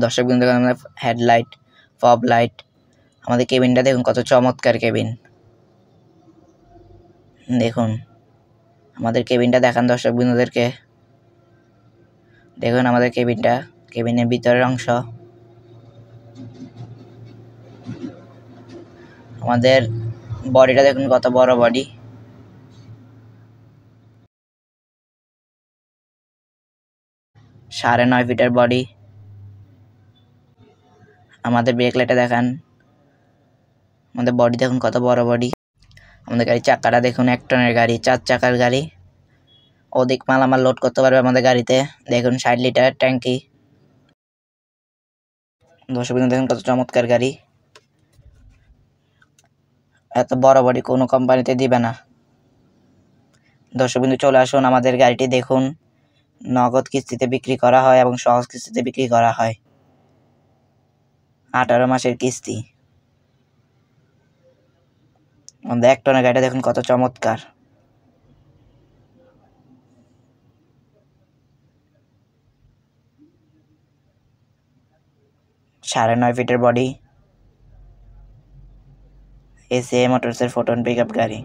দর্শক বিন্দু দেখুন আমাদের হেডলাইট, ফগ লাইট, আমাদের কেবিনটা দেখুন কত চমৎকার কেবিন। দেখুন আমাদের কেবিনটা দেখান দর্শক বিন্দুদেরকে। দেখুন আমাদের কেবিনটা, কেবিনের ভিতরের অংশ। আমাদের বডিটা দেখুন কত বড় বডি। সাড়ে 9 ফিটের বডি। আমাদের ব্রেক লাইটে দেখান, আমাদের বডি দেখুন কত বড় বডি। আমাদের গাড়ির চাকাটা দেখুন 1 টনের গাড়ি, 4 চাকার গাড়ি। অধিক মালামাল লোড করতে পারবে আমাদের গাড়িতে। দেখুন 60 লিটার ট্যাঙ্কি। দর্শক বিন্দু দেখুন কত চমৎকার গাড়ি। এত বড় বডি কোনো কোম্পানিতে দিবে না। দর্শক বিন্দু চলে আসুন, আমাদের গাড়িটি দেখুন। নগদ কিস্তিতে বিক্রি করা হয় এবং সহজ কিস্তিতে বিক্রি করা হয়। 18 মাসের কিস্তি। আমাদের 1 টনের গাড়িটা দেখুন কত চমৎকার। সাড়ে 9 ফিটের বডি। এসিআই মোটরসের ফোটন পিকআপ গাড়ি।